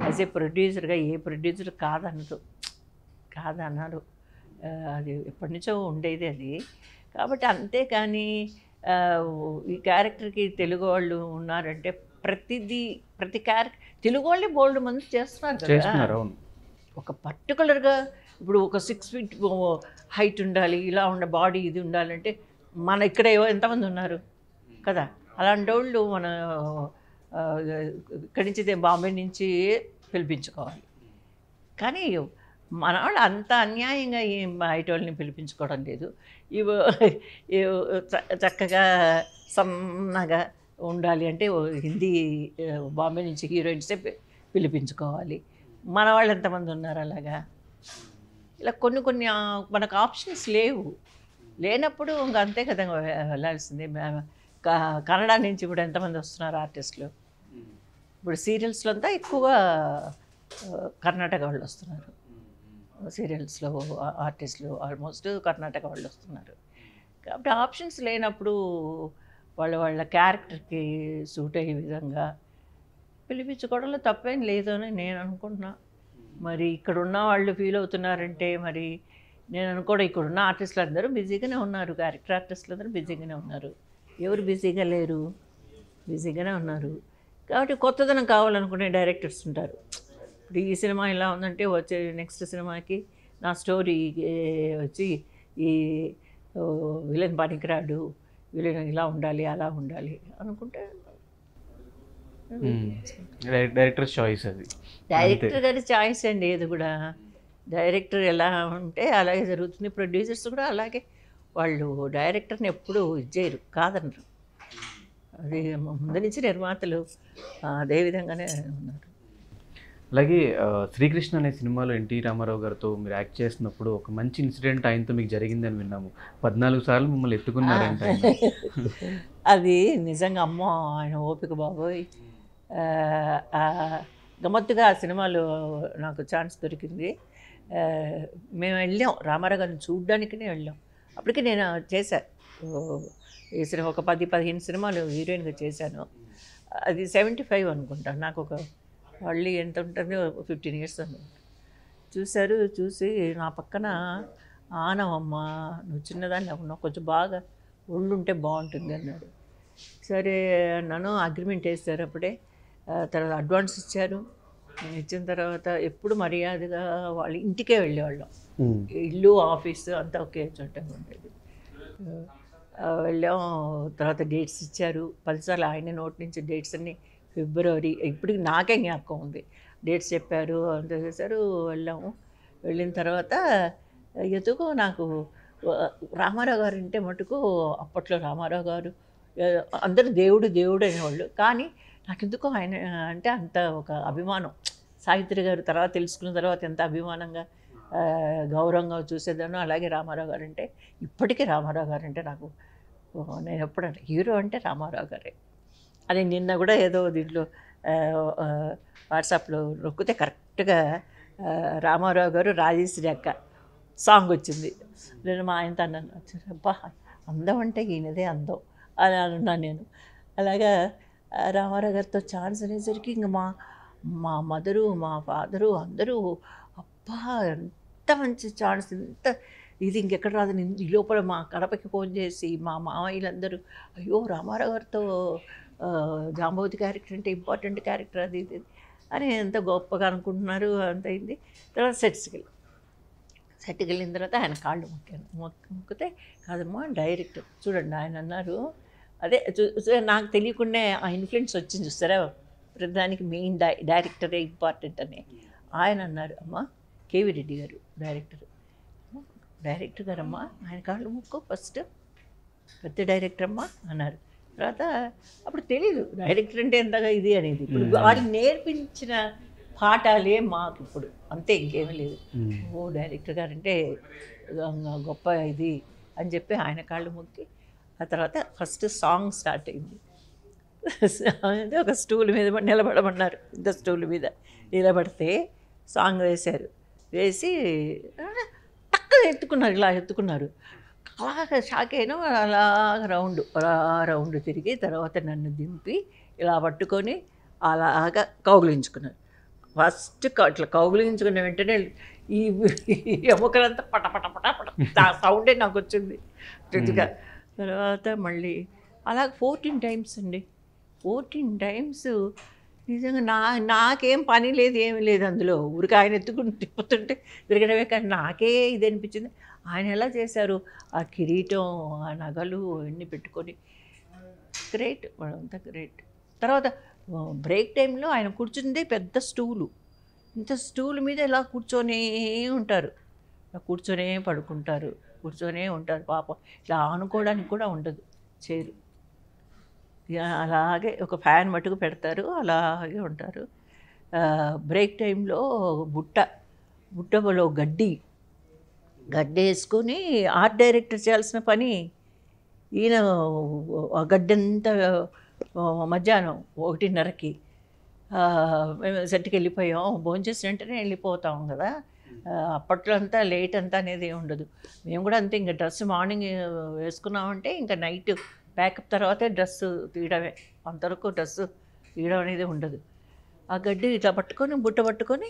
As a ప్రొడ్యూసర్గా ఏ producer కాదన్నారు. అది ఎప్పటి నుంచో ఉండేది అది. కాబట్టి అంతేకాని ఈ క్యారెక్టర్కి తెలుగు వాళ్ళు ఉన్నారంటే ప్రతి క్యారెక్టర్ తెలుగు వాళ్ళే బోల్డ్ మంది చేస్తున్నారు కదా. ఒక పర్టికులర్గా ఇప్పుడు ఒక 6 feet హైట్ ఉండాలి, ఇలా బాడీ ఇది ఉండాలంటే మన ఇక్కడ ఎంతమంది ఉన్నారు కదా. అలాంటి వాళ్ళు మన ఇక్కడి నుంచి బాంబే నుంచి పిలిపించుకోవాలి. కానీ మన వాళ్ళు అంత అన్యాయంగా ఏం బయట వాళ్ళని పిలిపించుకోవడం లేదు. చక్కగా సన్నగా ఉండాలి అంటే హిందీ బాంబే నుంచి హీరోయిన్సే పిలిపించుకోవాలి. మన వాళ్ళు ఎంతమంది ఉన్నారు అలాగా. ఇలా కొన్ని మనకు ఆప్షన్స్ లేనప్పుడు ఇంక అంతే కదా వెళ్ళాల్సిందే. కన్నడ నుంచి ఇప్పుడు ఎంతమంది వస్తున్నారు ఆర్టిస్టులు. ఇప్పుడు సీరియల్స్లో అంతా ఎక్కువగా కర్ణాటక వాళ్ళు వస్తున్నారు. సీరియల్స్లో ఆర్టిస్టులు ఆల్మోస్ట్ కర్ణాటక వాళ్ళు వస్తున్నారు. కాబట్టి ఆప్షన్స్ లేనప్పుడు వాళ్ళ క్యారెక్టర్కి సూట్ అయ్యే విధంగా పిలిపించుకోవడంలో తప్పేం లేదు అని నేను అనుకుంటున్నా. మరి ఇక్కడున్న వాళ్ళు ఫీల్ అవుతున్నారంటే మరి నేను అనుకోవడం ఇక్కడున్న ఆర్టిస్టులు అందరూ బిజీగానే ఉన్నారు. క్యారెక్టర్ ఆర్టిస్టులు అందరూ బిజీగానే ఉన్నారు. ఎవరు బిజీగా లేరు, బిజీగానే ఉన్నారు. కాబట్టి కొత్తదనం కావాలనుకునే డైరెక్టర్స్ ఉంటారు. ఇప్పుడు ఈ సినిమా ఇలా ఉందంటే వచ్చే నెక్స్ట్ సినిమాకి నా స్టోరీ వచ్చి ఈ విలన్ పనికిరాడు, విలన్ ఇలా ఉండాలి అలా ఉండాలి అనుకుంటే డైరెక్టర్ చాయిస్. అది డైరెక్టర్ గారి చాయిస్ అండి. ఏది కూడా డైరెక్టర్ ఎలా ఉంటే అలాగే జరుగుతుంది. ప్రొడ్యూసర్స్ కూడా అలాగే, వాళ్ళు డైరెక్టర్ని ఎప్పుడూ ఇచ్చేయరు, కాదనరు. అది ముందు నుంచి నిర్మాతలు అదే విధంగానే ఉన్నారు. అలాగే శ్రీకృష్ణ అనే సినిమాలో ఎన్టీ రామారావు గారితో మీరు యాక్ట్ చేసినప్పుడు ఒక మంచి ఇన్సిడెంట్ ఆయనతో మీకు జరిగిందని విన్నాము. 14 సార్లు మిమ్మల్ని ఎత్తుకున్నారంట. అది నిజంగా అమ్మో ఆయన ఓపిక బాబోయ్. గమ్మత్తుగా ఆ సినిమాలో నాకు ఛాన్స్ దొరికింది. మేము వెళ్ళాం రామారావు గారిని చూడ్డానికనే వెళ్ళాం. అప్పటికి నేను చేశాను ఈ సినిమా ఒక 10-15 సినిమాలు హీరోయిన్గా చేశాను. అది 75 అనుకుంటా. నాకు ఒక మళ్ళీ ఎంత ఉంటుంది 15 years అనుకుంటా. చూసి నా పక్కన ఆనవమ్మా నువ్వు చిన్నదాన్ని ఉన్నావు, కొంచెం బాగా ఒళ్ళుంటే బాగుంటుంది అన్నాడు. సరే నన్ను అగ్రిమెంట్ వేస్తారు అప్పుడే. తర్వాత అడ్వాన్స్ ఇచ్చారు. ఇచ్చిన తర్వాత ఎప్పుడు మర్యాదగా వాళ్ళ ఇంటికే వెళ్ళేవాళ్ళం. ఇల్లు ఆఫీసు అంతా ఒకే చోట ఉండేది. వెళ్ళాం. తర్వాత డేట్స్ ఇచ్చారు 10 సార్లు. ఆయన నోటి నుంచి డేట్స్ అన్నీ ఫిబ్రవరి, ఇప్పటికి నాకే జ్ఞాపకం ఉంది. డేట్స్ చెప్పారు, అంత చేశారు. వెళ్ళాము. వెళ్ళిన తర్వాత ఎందుకో నాకు రామారావు గారు అంటే మటుకు అప్పట్లో రామారావు గారు అందరూ దేవుడు అనేవాళ్ళు. కానీ నాకు ఎందుకో ఆయన అంటే అంత ఒక అభిమానం. సావిత్రి గారు తర్వాత తెలుసుకున్న తర్వాత ఎంత అభిమానంగా గౌరవంగా చూసేదాను. అలాగే రామారావు గారు అంటే ఇప్పటికీ రామారావు గారు అంటే నాకు, నేను ఎప్పుడంటే హీరో అంటే రామారావు గారే అని. నిన్న కూడా ఏదో దీంట్లో వాట్సాప్లో నొక్కితే కరెక్ట్గా రామారావు గారు రాజేశ్వరి అక్క సాంగ్ వచ్చింది. నేను మా ఆయనతో అన్నాను, అబ్బా అందం అంటే ఈయనదే అందం అని అన్నాను నేను. అలాగా రామారావు గారితో ఛాన్స్ అనేసరికి ఇంక మా మదరు మా ఫాదరు అందరూ అబ్బా ఎంత మంచి ఛాన్స్, ఎంత ఇది ఇంకెక్కడ రాదు. ఈ లోపల మా కడపకి ఫోన్ చేసి మా మామయ్యలందరూ అయ్యో రామారావు గారితో జాంబవతి క్యారెక్టర్ అంటే ఇంపార్టెంట్ క్యారెక్టర్ అది ఇది అని ఎంత గొప్పగా అనుకుంటున్నారు. అంత అయింది. తర్వాత సెట్కి వెళ్ళిన తర్వాత ఆయన కాళ్ళు మొక్కితే కాదమ్మా డైరెక్టర్ చూడండి ఆయన అన్నారు. అదే నాకు తెలియకుండా ఆ ఇన్ఫ్లుయెన్స్ వచ్చింది చూస్తారా, ప్రతిదానికి మెయిన్ డైరెక్టరే ఇంపార్టెంట్ అని. ఆయన అన్నారు, అమ్మ కేవీ రెడ్డి గారు డైరెక్టర్ గారమ్మా ఆయన కాళ్ళు మొక్కు ఫస్ట్, పెద్ద డైరెక్టర్ అమ్మా అన్నారు. తర్వాత అప్పుడు తెలీదు డైరెక్టర్ అంటే ఎంతగా ఇది అనేది. ఇప్పుడు వాడికి నేర్పించిన పాఠాలే మాకు ఇప్పుడు, అంతే ఇంకేమీ లేదు. ఓ డైరెక్టర్ గారంటే గొప్ప ఇది అని చెప్పి ఆయన కాళ్ళు మొక్కి ఆ తర్వాత ఫస్ట్ సాంగ్ స్టార్ట్ అయింది. ఒక స్టూల్ మీద నిలబడమన్నారు. ఇంత స్టూల్ మీద నిలబడితే సాంగ్ వేశారు. వేసి టక్కున ఎత్తుకున్నారు. అలాగ షాక్ అయినా అలాగ రౌండ్ తిరిగి తర్వాత నన్ను దింపి ఇలా పట్టుకొని అలాగా కౌగిలించుకున్నారు. ఫస్ట్ ఇట్లా కౌగులించుకున్న వెంటనే ఈ ఎముకలంతా పట పట పట పట ఆ సౌండే నాకు వచ్చింది గట్టిగా. తర్వాత మళ్ళీ అలా 14 టైమ్స్ అండి. 14 టైమ్స్ నిజంగా నాకేం పని లేదు, ఏమీ లేదు అందులో. ఊరికి ఆయన ఎత్తుకుని తిప్పుతుంటే తిరగడమే. కానీ నాకే ఇది అనిపించింది, ఆయన ఎలా చేశారు ఆ కిరీటం, ఆ నగలు అన్నీ పెట్టుకొని. గ్రేట్, వాళ్ళంతా గ్రేట్. తర్వాత బ్రేక్ టైంలో ఆయన కూర్చుంది పెద్ద స్టూలు. ఇంత స్టూల్ మీద ఇలా కూర్చొనే ఉంటారు, ఇలా కూర్చొనే పడుకుంటారు, కూర్చొనే ఉంటారు. పాపం ఇట్లా ఆనుకోవడానికి కూడా ఉండదు చైరు. అలాగే ఒక ఫ్యాన్ మటుకు పెడతారు, అలాగే ఉంటారు. బ్రేక్ టైంలో బుట్టలో గడ్డి వేసుకొని ఆర్ట్ డైరెక్టర్ చేయాల్సిన పని ఈయన ఆ గడ్డంతా మధ్యాహ్నం 1:30కి మేము సెట్కి వెళ్ళిపోయాం. భోంచేసిన వెంటనే వెళ్ళిపోతాం కదా. అప్పట్లో అంతా లేట్ అంతా అనేది ఉండదు. మేము కూడా అంతే, ఇంకా డ్రెస్ మార్నింగ్ వేసుకున్నామంటే ఇంకా నైట్ ప్యాకప్ తర్వాతే డ్రెస్సు తీయడమే. అంతవరకు డ్రెస్సు తీయడం అనేది ఉండదు. ఆ గడ్డి ఇట్లా పట్టుకొని బుట్ట పట్టుకొని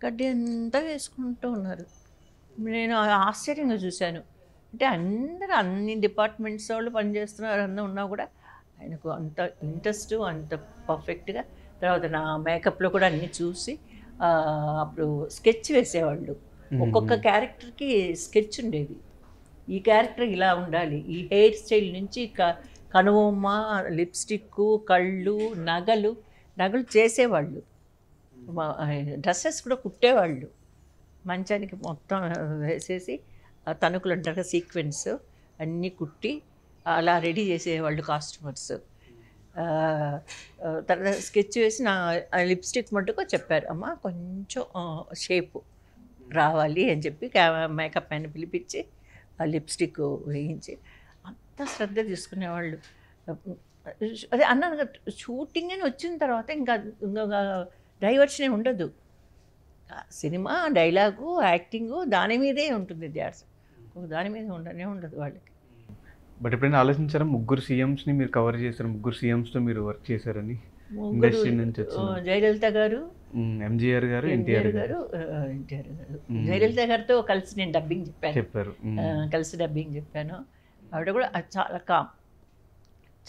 గడ్డి అంతా వేసుకుంటూ ఉన్నారు. నేను ఆశ్చర్యంగా చూశాను. అంటే అందరూ అన్ని డిపార్ట్మెంట్స్ వాళ్ళు పనిచేస్తున్నారు, అందరూ ఉన్నా కూడా ఆయనకు అంత ఇంట్రెస్ట్, అంత పర్ఫెక్ట్గా. తర్వాత నా మేకప్లో కూడా అన్నీ చూసి అప్పుడు స్కెచ్ వేసేవాళ్ళు. ఒక్కొక్క క్యారెక్టర్కి స్కెచ్ ఉండేది. ఈ క్యారెక్టర్ ఇలా ఉండాలి, ఈ హెయిర్ స్టైల్ నుంచి కనుబొమ్మ, లిప్స్టిక్, కళ్ళు, నగలు చేసేవాళ్ళు. డ్రెస్సెస్ కూడా కుట్టేవాళ్ళు. మంచానికి మొత్తం వేసేసి తణుకులు అంటారు సీక్వెన్స్ అన్నీ కుట్టి అలా రెడీ చేసేవాళ్ళు కాస్ట్యూమర్స్. తర్వాత స్కెచ్ వేసి నా లిప్స్టిక్ మటుకు చెప్పారు, అమ్మ కొంచెం షేపు రావాలి అని చెప్పి మేకప్ మ్యాన్ పిలిపించి ఆ లిప్స్టిక్ వేయించి అంత శ్రద్ధ తీసుకునేవాళ్ళు. అదే అన్నాను కదా, షూటింగ్ అని వచ్చిన తర్వాత ఇంకా డైవర్షనే ఉండదు. సినిమా, డైలాగు, యాక్టింగు దాని మీదే ఉంటుంది ధ్యాస. దాని మీద ఉండదు వాళ్ళకి. బట్ ఎప్పుడైనా ఆలోచించారా ముగ్గురు సీఎంస్ని మీరు కవర్ చేశారు, ముగ్గురు సీఎంస్తో మీరు వర్క్ చేశారని? ఇండస్ట్రీ నుంచి జయలలిత గారు, ఎంజీఆర్ గారు, ఎన్టీఆర్ గారు. జయలలిత గారితో కలిసి నేను డబ్బింగ్ చెప్పారు. కలిసి డబ్బింగ్ చెప్పాను. ఆవిడ కూడా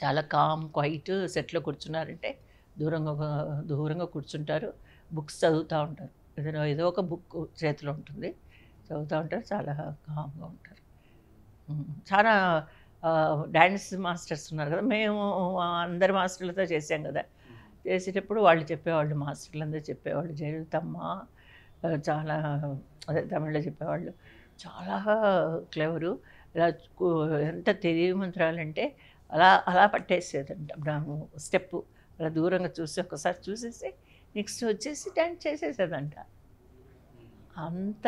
చాలా కామ్ క్వైట్. సెట్లో కూర్చున్నారంటే దూరంగా కూర్చుంటారు, బుక్స్ చదువుతూ ఉంటారు. ఏదో ఒక బుక్ చేతిలో ఉంటుంది, చదువుతూ ఉంటారు, చాలా కామ్గా ఉంటారు. చాలా డ్యాన్స్ మాస్టర్స్ ఉన్నారు కదా, మేము అందరి మాస్టర్లతో చేసాం కదా. చేసేటప్పుడు వాళ్ళు చెప్పేవాళ్ళు, మాస్టర్లందరూ చెప్పేవాళ్ళు, జయలలితమ్మ చాలా అదే తమిళ్లో చెప్పేవాళ్ళు, చాలా క్లెవరు, ఇలా ఎంత తెలివిమంత్రాలంటే అలా పట్టేసేదంట. స్టెప్పు అలా దూరంగా చూసి ఒకసారి చూసేసి నెక్స్ట్ వచ్చేసి డ్యాన్స్ చేసేసేదంట. అంత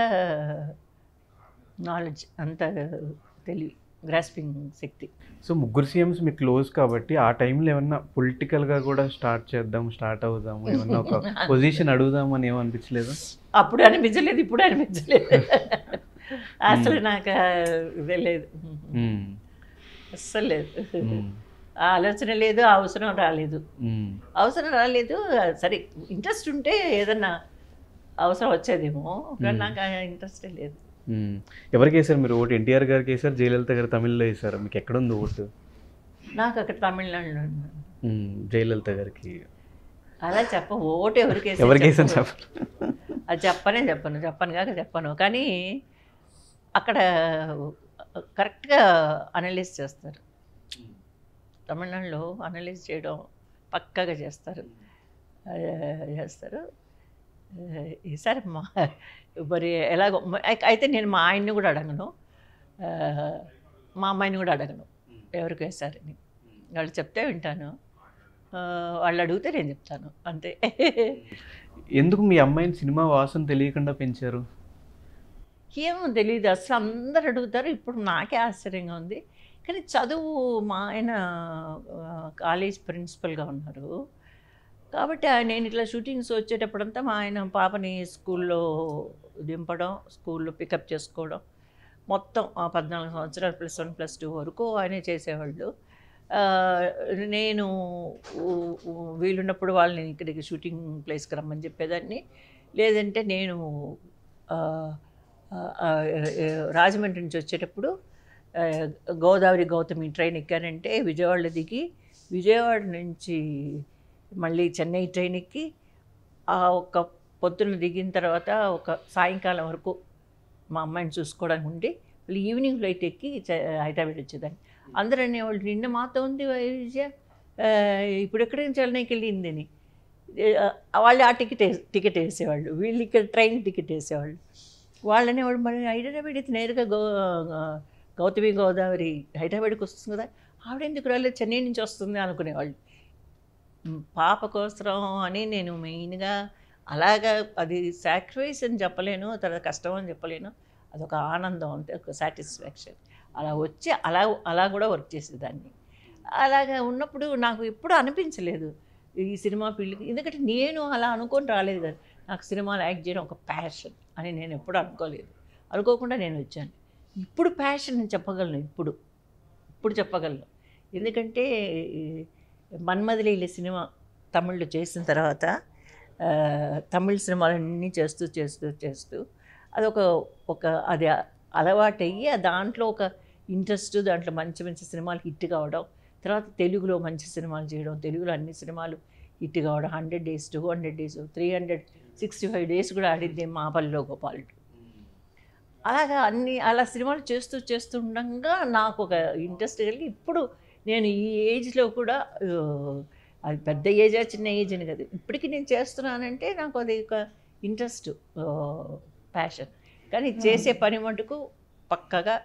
నాలెడ్జ్, అంత తెలివి, గ్రాస్పింగ్ శక్తి. సో ముగ్గురు సీఎంస్ మీకు క్లోజ్ కాబట్టి ఆ టైంలో ఏమన్నా పొలిటికల్గా కూడా స్టార్ట్ అవుదాము, ఏమన్నా ఒక పొజిషన్ అడుగుదాము అని ఏమనిపించలేదు? అప్పుడు అనిపించలేదు, ఇప్పుడు అనిపించలేదు. అసలు నాకు ఇదే లేదు, అస్సలు లేదు. ఆలోచన లేదు, అవసరం రాలేదు. సరే ఇంట్రెస్ట్ ఉంటే ఏదన్నా అవసరం వచ్చేదేమో, కానీ నాకు ఇంట్రెస్టే లేదు. ఎవరికి వేసారు మీరు ఓటు? ఎన్టీఆర్ గారికి వేసారు, జయలలిత గారు తమిళ్లో వేసారు, మీకు ఎక్కడుంది ఓటు? నాకు అక్కడ తమిళనాడులో. జయలలిత గారికి అలా ఓటు ఎవరికి వేసారు అది చెప్పను. కానీ అక్కడ కరెక్ట్గా అనలైజ్ చేస్తారు. తమిళనాడులో అనలైజ్ చేయడం పక్కాగా చేస్తారు. ఈసారి మరి ఎలాగో అయితే నేను మా ఆయన్ని కూడా అడగను, మా అమ్మాయిని కూడా అడగను ఎవరికి వేశారని. వాళ్ళు చెప్తే వింటాను, వాళ్ళు అడిగితే నేను చెప్తాను, అంతే. ఎందుకు మీ అమ్మాయిని సినిమా వాసన తెలియకుండా పెంచారు? ఏమో తెలియదు, అసలు అందరు అడుగుతారు. ఇప్పుడు నాకే ఆశ్చర్యంగా ఉంది. కానీ చదువు, మా ఆయన కాలేజ్ ప్రిన్సిపల్గా ఉన్నారు కాబట్టి నేను ఇట్లా షూటింగ్స్ వచ్చేటప్పుడంతా మా ఆయన పాపని స్కూల్లో దింపడం, స్కూల్లో పికప్ చేసుకోవడం, మొత్తం 14 సంవత్సరాలు +1 +2 వరకు ఆయనే చేసేవాళ్ళు. నేను వీలున్నప్పుడు వాళ్ళని ఇక్కడికి షూటింగ్ ప్లేస్కి రమ్మని చెప్పేదాన్ని. లేదంటే నేను ఆ, ఆ, ఆ, రాజమండ్రి నుంచి వచ్చేటప్పుడు ఆ, గోదావరి గౌతమి ట్రైన్ ఎక్కానంటే విజయవాడలో దిగి విజయవాడ నుంచి మళ్ళీ చెన్నై ట్రైన్ ఎక్కి ఒక పొద్దున్న దిగిన తర్వాత ఒక సాయంకాలం వరకు మా అమ్మాయిని చూసుకోవడానికి ఉండి మళ్ళీ ఈవినింగ్ ఫ్లైట్ ఎక్కి హైదరాబాద్ వచ్చేదాన్ని. అందరూ అనేవాళ్ళు నిన్న మాతో ఉంది విజయ, ఇప్పుడు ఎక్కడి నుంచి చెన్నైకి వెళ్ళిందని. వాళ్ళు ఆ టికెట్ వేసేవాళ్ళు, వీళ్ళు ఇక్కడ ట్రైన్ టికెట్ వేసేవాళ్ళు. వాళ్ళు అనేవాళ్ళు మరి హైదరాబాద్ అయితే నేరుగా గౌతమి గోదావరి హైదరాబాద్కి వస్తుంది కదా, ఆవిడెందుకు రాలేదు చెన్నై నుంచి వస్తుంది అనుకునేవాళ్ళు. పాప కోసం అని నేను మెయిన్గా అలాగా అది సాక్రిఫైస్ అని చెప్పలేను, తర్వాత కష్టం అని చెప్పలేను, అదొక ఆనందం అంతే, ఒక సాటిస్ఫాక్షన్. అలా వచ్చి అలా కూడా వర్క్ చేసేదాన్ని. అలాగా ఉన్నప్పుడు నాకు ఎప్పుడూ అనిపించలేదు ఈ సినిమా ఫీల్డ్కి, ఎందుకంటే నేను అలా అనుకొని రాలేదు కదా. నాకు సినిమాలు యాక్ట్ చేయడం ఒక ప్యాషన్ అని నేను ఎప్పుడూ అనుకోలేదు, అనుకోకుండా నేను వచ్చాను. ఇప్పుడు ప్యాషన్ అని చెప్పగలను, ఇప్పుడు చెప్పగలను. ఎందుకంటే మన్మథలీల సినిమా తమిళ్లో చేసిన తర్వాత తమిళ సినిమాలన్నీ చేస్తూ అది అలవాటయ్యి దాంట్లో ఒక ఇంట్రెస్ట్, దాంట్లో మంచి మంచి సినిమాలు హిట్ కావడం, తర్వాత తెలుగులో మంచి సినిమాలు చేయడం, తెలుగులో అన్ని సినిమాలు హిట్ కావడం, 100 days 200 days 365 days కూడా ఆడింది మా పల్లెలో గోపాలుడు. అలాగా అలా సినిమాలు చేస్తూ ఉండగా నాకు ఒక ఇంట్రెస్ట్ కలిగి ఇప్పుడు నేను ఈ ఏజ్లో కూడా అది పెద్ద ఏజా చిన్న ఏజ్ అని కదా, ఇప్పటికీ నేను చేస్తున్నానంటే నాకు అది ఒక ఇంట్రెస్ట్, ప్యాషన్. కానీ చేసే పని మటుకు పక్కగా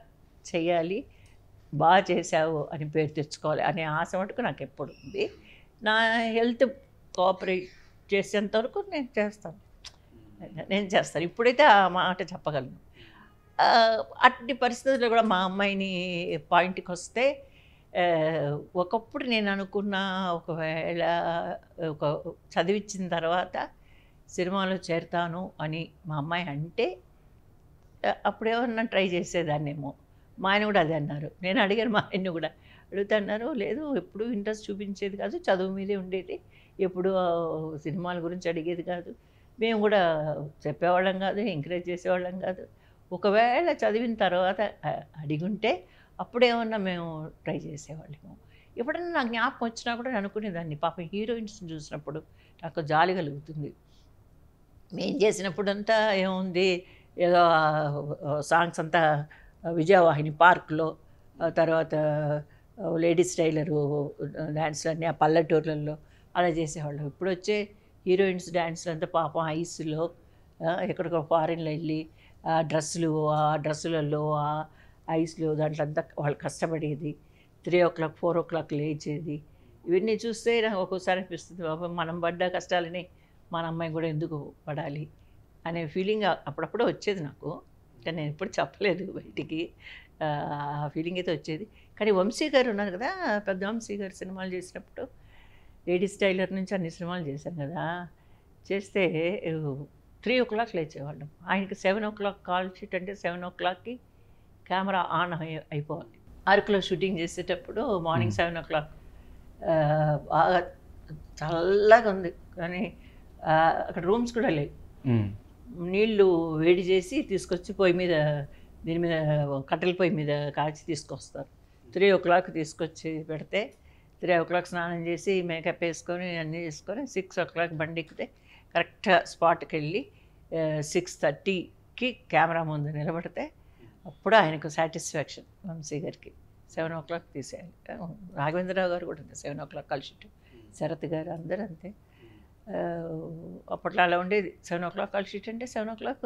చేయాలి, బాగా చేసావు అని పేరు తెచ్చుకోవాలి అనే ఆశ మటుకు నాకు ఎప్పుడు ఉంది. నా హెల్త్ కోఆపరేట్ చేసేంతవరకు నేను చేస్తాను. ఇప్పుడైతే ఆ మాట చెప్పగలను. అట్టి పరిస్థితుల్లో కూడా మా అమ్మాయిని పాయింట్కి వస్తే, ఒకప్పుడు నేను అనుకున్న ఒకవేళ చదివించిన తర్వాత సినిమాలో చేరుతాను అని మా అమ్మాయి అంటే అప్పుడేమన్నా ట్రై చేసేదాన్నేమో. మా ఆయన కూడా అదే అన్నారు. నేను అడిగాను మా ఆయన్ని కూడా, అడుగుతున్నారు లేదు ఎప్పుడు ఇంట్రెస్ట్ చూపించేది కాదు, చదువు మీదే ఉండేది, ఎప్పుడు సినిమాల గురించి అడిగేది కాదు, మేము కూడా చెప్పేవాళ్ళం కాదు, ఎంకరేజ్ చేసేవాళ్ళం కాదు. ఒకవేళ చదివిన తర్వాత అడిగుంటే అప్పుడేమన్నా మేము ట్రై చేసేవాళ్ళము. ఎప్పుడన్నా నాకు జ్ఞాపకం వచ్చినా కూడా నేను అనుకునేదాన్ని, పాపం హీరోయిన్స్ని చూసినప్పుడు నాకు జాలి కలుగుతుంది. మేము చేసినప్పుడంతా ఏముంది, ఏదో సాంగ్స్ అంతా విజయవాహిని పార్క్లో, తర్వాత లేడీస్ టైలరు డ్యాన్స్లు అన్నీ ఆ పల్లెటూర్లలో అలా చేసేవాళ్ళం. ఇప్పుడు వచ్చే హీరోయిన్స్ డ్యాన్స్లు అంతా పాపం ఐస్లో ఎక్కడికో ఫారిన్లో వెళ్ళి ఆ డ్రెస్సులలో ఆ ఐస్లో దాంట్లో అంతా వాళ్ళు కష్టపడేది, 3 o'clock 4 o'clock లేచేది. ఇవన్నీ చూస్తే నాకు ఒక్కోసారి అనిపిస్తుంది, బాబా మనం పడ్డ కష్టాలని మన అమ్మాయి కూడా ఎందుకు పడాలి అనే ఫీలింగ్ అప్పుడప్పుడు వచ్చేది నాకు. కానీ నేను ఎప్పుడు చెప్పలేదు బయటికి, ఆ ఫీలింగ్ అయితే వచ్చేది. కానీ వంశీ గారు ఉన్నారు కదా, పెద్ద వంశీ గారు సినిమాలు చేసినప్పుడు లేడీస్ టైలర్ నుంచి అన్ని సినిమాలు చేశాను కదా, చేస్తే 3 o'clock లేచేవాళ్ళం. ఆయనకి 7 o'clock కాల్ షీట్ అంటే 7 o'clockకి కెమెరా ఆన్ అయిపోవాలి. అరకులో షూటింగ్ చేసేటప్పుడు మార్నింగ్ 7 o'clock బాగా చల్లగా ఉంది, కానీ అక్కడ రూమ్స్ కూడా లేవు. నీళ్లు వేడి చేసి తీసుకొచ్చి దీని మీద కట్టెల పొయ్యి మీద కాచి తీసుకొస్తారు. 3 o'clock తీసుకొచ్చి పెడితే 3 o'clock స్నానం చేసి మేకప్ వేసుకొని అన్నీ చేసుకొని 6 o'clock బండి ఎక్కితే కరెక్ట్గా స్పాట్కి వెళ్ళి 6:30కి కెమెరా ముందు నిలబడితే అప్పుడు ఆయనకు సాటిస్ఫాక్షన్. వంశీ గారికి 7 o'clock తీసేయాలి. రాఘవేంద్రరావు గారు కూడా అంతే 7 o'clock కాల్ షీట్, శరత్ గారు అందరూ అంతే. అప్పట్లో అలా ఉండేది. 7 o'clock కాల్ షీట్ అంటే 7 o'clock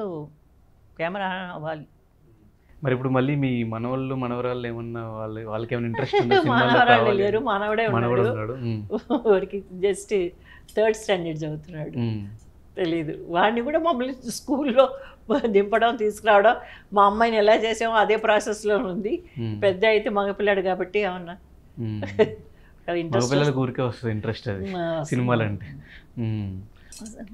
కెమెరా అవ్వాలి. మరి ఇప్పుడు మళ్ళీ మీ మనవాళ్ళు మనవరాళ్ళు ఏమన్నా వాళ్ళకి ఏమైనా ఇంట్రెస్ట్ మనవరాళ్ళు లేరు, మనవడే ఉన్నాడు. వాడికి జస్ట్ 3rd standard చదువుతున్నాడు. తెలీదు, వాడిని కూడా మమ్మల్ని స్కూల్లో దింపడం తీసుకురావడం, మా అమ్మాయిని ఎలా చేసామో అదే ప్రాసెస్లో ఉంది. పెద్ద అయితే మగపిల్లాడు కాబట్టి ఏమన్నా ఊరికే వస్తుంది ఇంట్రెస్ట్ అది సినిమాలు అంటే.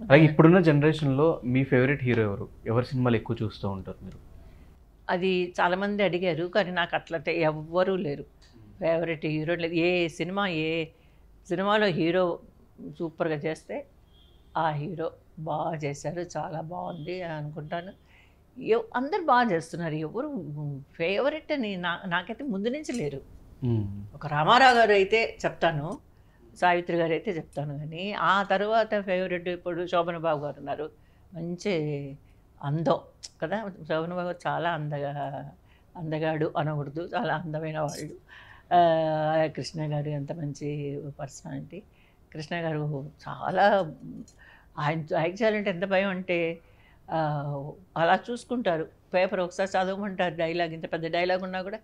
అలాగే ఇప్పుడున్న జనరేషన్లో మీ ఫేవరెట్ హీరో ఎవరి సినిమాలు ఎక్కువ చూస్తూ ఉంటారు మీరు? అది చాలామంది అడిగారు, కానీ నాకు అట్లా ఎవ్వరూ లేరు. ఫేవరెట్ హీరో లేదు. ఏ సినిమాలో హీరో సూపర్గా చేస్తే ఆ హీరో బాగా చేశారు, చాలా బాగుంది అని అనుకుంటాను. అందరు బాగా చేస్తున్నారు. ఎవరు ఫేవరెట్ అని నాకైతే ముందు నుంచి లేరు. ఒక రామారావు గారు అయితే చెప్తాను, సావిత్రి గారు అయితే చెప్తాను, కానీ ఆ తర్వాత ఫేవరెట్ ఇప్పుడు శోభన్ బాబు గారు ఉన్నారు. మంచి అందం కదా, శోభన్ బాబు గారు చాలా అందగాడు అనకూడదు, చాలా అందమైన వాళ్ళు. కృష్ణ గారు ఎంత మంచి పర్సనాలిటీ. కృష్ణ గారు చాలా, ఆయన యాక్ట్ చేయాలంటే ఎంత భయం అంటే అలా చూసుకుంటారు. పేపర్ ఒకసారి చదవమంటారు, డైలాగ్ ఇంత పెద్ద డైలాగ్ ఉన్నా కూడా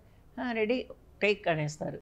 రెడీ టేక్ అనేస్తారు.